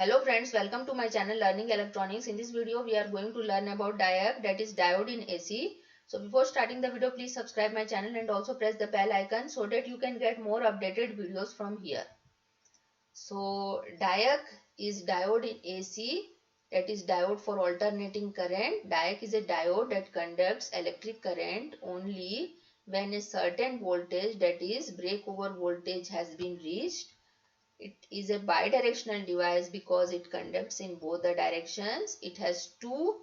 Hello friends, welcome to my channel Learning Electronics. In this video, we are going to learn about diode, that is diode in AC. So before starting the video, please subscribe my channel and also press the bell icon so that you can get more updated videos from here. So diode is diode in AC, that is diode for alternating current. Diode is a diode that conducts electric current only when a certain voltage, that is breakover voltage, has been reached. It is a bidirectional device because it conducts in both the directions. It has two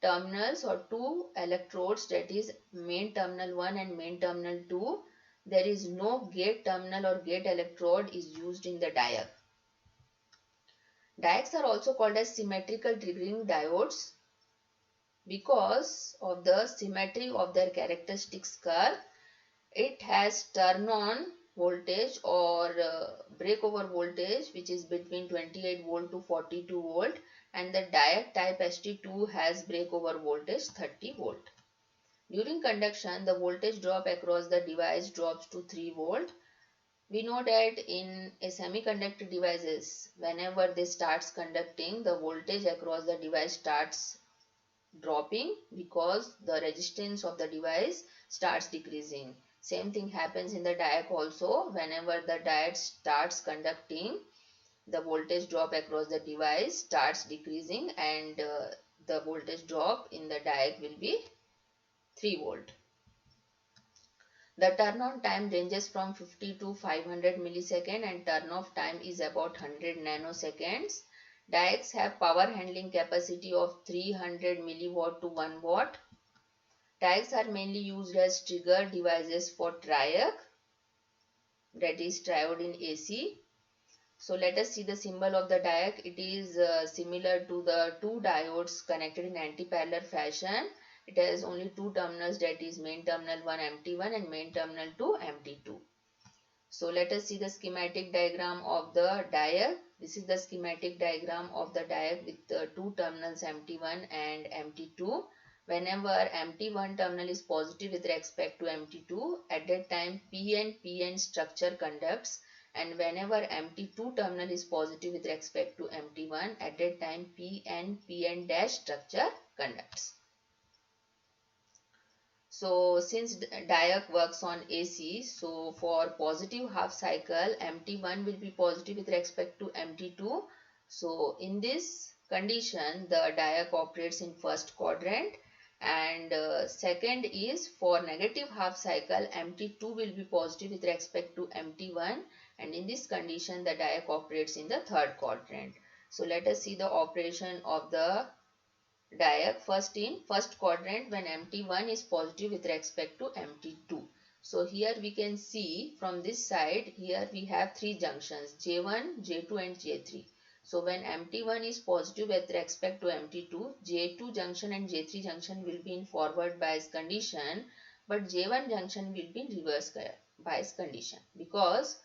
terminals or two electrodes, that is main terminal 1 and main terminal 2. There is no gate terminal or gate electrode is used in the diode. Diodes are also called as symmetrical triggering diodes because of the symmetry of their characteristics curve. It has turn on voltage or breakover voltage which is between 28 volt to 42 volt, and the diode type ST2 has breakover voltage 30 volt. During conduction, the voltage drop across the device drops to 3 volt. We know that in a semiconductor devices, whenever they starts conducting, the voltage across the device starts dropping because the resistance of the device starts decreasing. Same thing happens in the diode also. Whenever the diode starts conducting, the voltage drop across the device starts decreasing and the voltage drop in the diode will be 3 volt. The turn on time ranges from 50 to 500 millisecond and turn off time is about 100 nanoseconds. Diodes have power handling capacity of 300 milliwatt to 1 watt. Diodes are mainly used as trigger devices for triac, that is triode in AC. So let us see the symbol of the diode. It is similar to the two diodes connected in anti-parallel fashion. It has only two terminals, that is main terminal 1 empty 1 and main terminal 2 empty 2. So let us see the schematic diagram of the diode. This is the schematic diagram of the diode with the two terminals empty 1 and empty 2. Whenever empty 1 terminal is positive with respect to empty 2, at that time PN structure conducts, and whenever empty 2 terminal is positive with respect to empty 1, at that time PN dash structure conducts. So since diode works on AC, so for positive half cycle, empty 1 will be positive with respect to empty 2. So in this condition, the diode operates in first quadrant, and second is for negative half cycle, empty 2 will be positive with respect to empty 1, and in this condition, the diode operates in the third quadrant. So let us see the operation of the diode first in first quadrant when empty 1 is positive with respect to empty 2. So here we can see from this side, here we have three junctions, J1, J2 and J3. So when empty 1 is positive with respect to empty 2, J2 junction and J3 junction will be in forward bias condition, but J1 junction will be in reverse bias condition because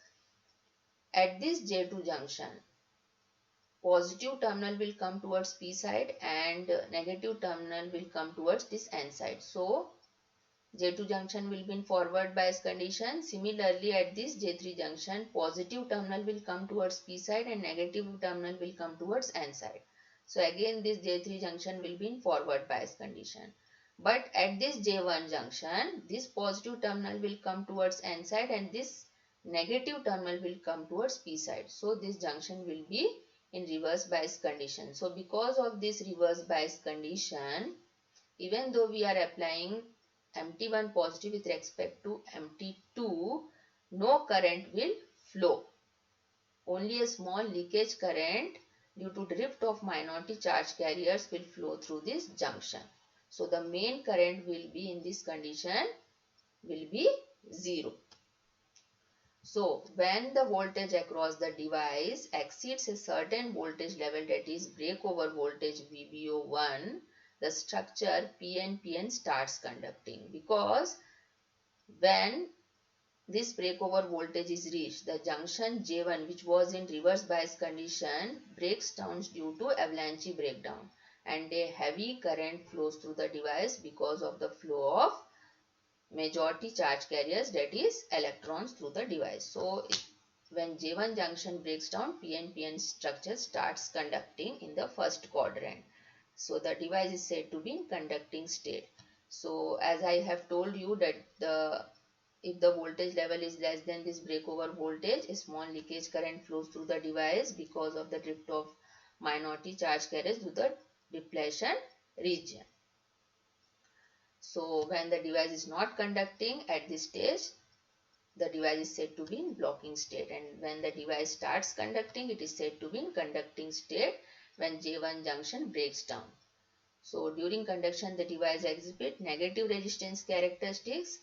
at this J2 junction, positive terminal will come towards P side and negative terminal will come towards this N side. So J2 junction will be in forward bias condition. Similarly, at this J3 junction, positive terminal will come towards P side and negative terminal will come towards N side. So again this J3 junction will be in forward bias condition. But at this J1 junction, this positive terminal will come towards N side and this negative terminal will come towards P side. So this junction will be in reverse bias condition. So because of this reverse bias condition, even though we are applying empty 1 positive with respect to empty 2, no current will flow. Only a small leakage current due to drift of minority charge carriers will flow through this junction. So the main current will be in this condition will be 0. So when the voltage across the device exceeds a certain voltage level, that is breakover voltage VBO1, the structure PNPN starts conducting, because when this breakover voltage is reached, the junction J1, which was in reverse bias condition, breaks down due to avalanche breakdown, and a heavy current flows through the device because of the flow of majority charge carriers, that is electrons, through the device. So when J1 junction breaks down, PN-PN structure starts conducting in the first quadrant. So the device is said to be in conducting state. So as I have told you that if the voltage level is less than this breakover voltage, a small leakage current flows through the device because of the drift of minority charge carriers through the depletion region. So when the device is not conducting at this stage, the device is said to be in blocking state, and when the device starts conducting, it is said to be in conducting state when J1 junction breaks down. So during conduction, the device exhibits negative resistance characteristics.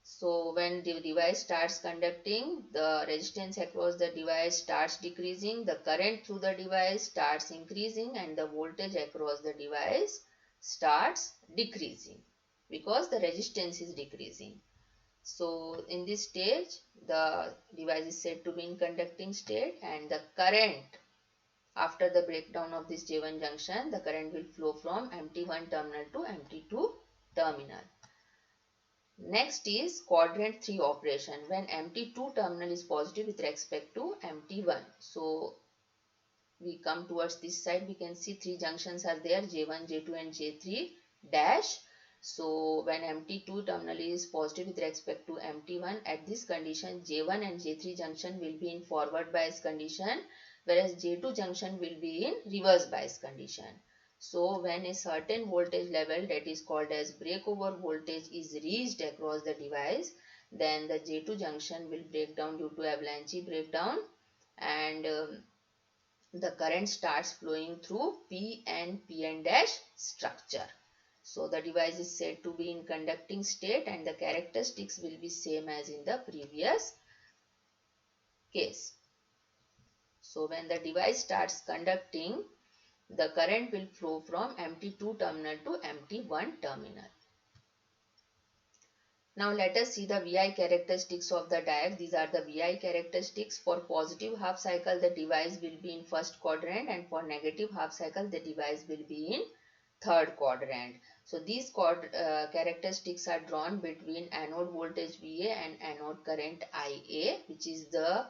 So when the device starts conducting, the resistance across the device starts decreasing, the current through the device starts increasing, and the voltage across the device starts decreasing because the resistance is decreasing. So in this stage, the device is said to be in conducting state, and the current after the breakdown of this J1 junction, the current will flow from MT1 terminal to MT2 terminal. Next is quadrant 3 operation when MT2 terminal is positive with respect to MT1. So we come towards this side, we can see three junctions are there, J1, J2 and J3 dash. So when MT2 terminal is positive with respect to MT1, at this condition J1 and J3 junction will be in forward bias condition, whereas J2 junction will be in reverse bias condition. So when a certain voltage level, that is called as breakover voltage, is reached across the device, then the J2 junction will break down due to avalanche breakdown, and the current starts flowing through PN-PN dash structure. So the device is said to be in conducting state, and the characteristics will be same as in the previous case. So when the device starts conducting, the current will flow from MT2 terminal to MT1 terminal. Now let us see the VI characteristics of the diode. These are the VI characteristics. For positive half cycle, the device will be in first quadrant, and for negative half cycle, the device will be in third quadrant. So these characteristics are drawn between anode voltage VA and anode current IA, which is the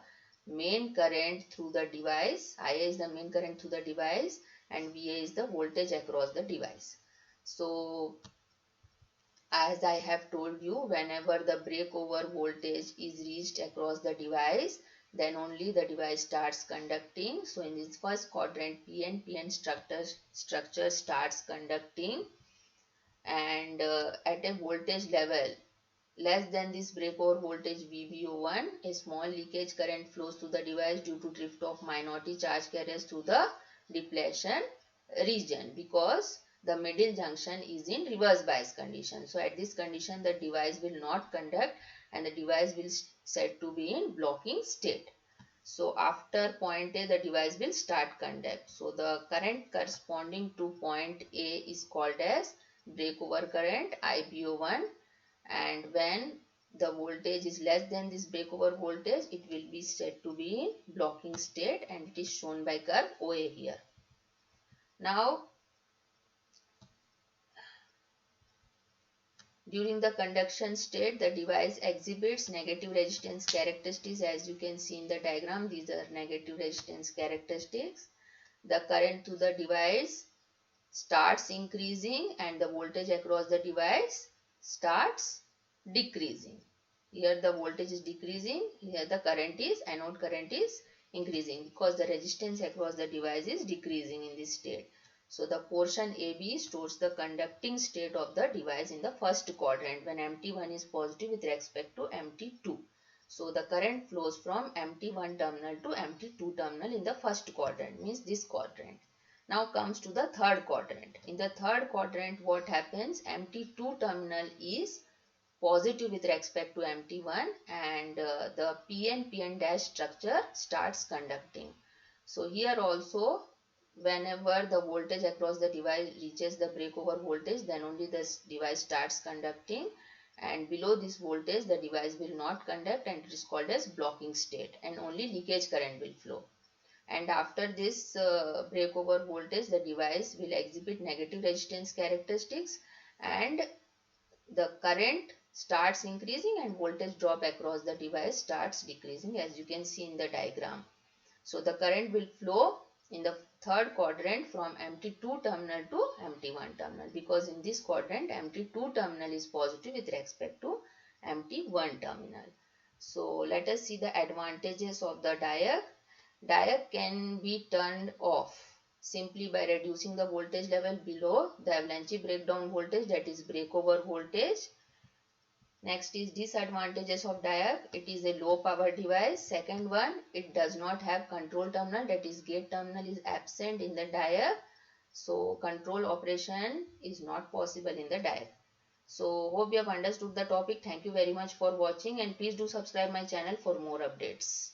main current through the device. IA is the main current through the device, and VA is the voltage across the device. So as I have told you, whenever the breakover voltage is reached across the device, then only the device starts conducting. So in this first quadrant, PN-PN structure starts conducting, and at a voltage level less than this breakover voltage VBO1, a small leakage current flows through the device due to drift of minority charge carriers through the depletion region, because the middle junction is in reverse bias condition. So at this condition, the device will not conduct, and the device will said to be in blocking state. So after point A, the device will start conduct. So the current corresponding to point A is called as breakover current IBO1, and when the voltage is less than this breakover voltage, it will be said to be in blocking state, and it is shown by curve OA here. Now during the conduction state, the device exhibits negative resistance characteristics. As you can see in the diagram, these are negative resistance characteristics. The current to the device starts increasing, and the voltage across the device starts decreasing. Here the voltage is decreasing, here the current is, anode current is increasing, because the resistance across the device is decreasing in this state. So the portion AB stores the conducting state of the device in the first quadrant when MT1 is positive with respect to MT2. So the current flows from MT1 terminal to MT2 terminal in the first quadrant, means this quadrant. Now comes to the third quadrant. In the third quadrant, what happens? MT2 terminal is positive with respect to MT1, and the PN-PN dash structure starts conducting. So here also, whenever the voltage across the device reaches the breakover voltage, then only this device starts conducting, and below this voltage the device will not conduct, and it is called as blocking state, and only leakage current will flow. And after this breakover voltage, the device will exhibit negative resistance characteristics, and the current starts increasing and voltage drop across the device starts decreasing, as you can see in the diagram. So the current will flow in the third quadrant from empty 2 terminal to empty 1 terminal, because in this quadrant empty 2 terminal is positive with respect to empty 1 terminal. So let us see the advantages of the diode. Diode can be turned off simply by reducing the voltage level below the avalanche breakdown voltage, that is breakover voltage. Next is disadvantages of diode. It is a low power device. Second one, it does not have control terminal, that is gate terminal is absent in the diode. So control operation is not possible in the diode. So hope you have understood the topic. Thank you very much for watching, and please do subscribe my channel for more updates.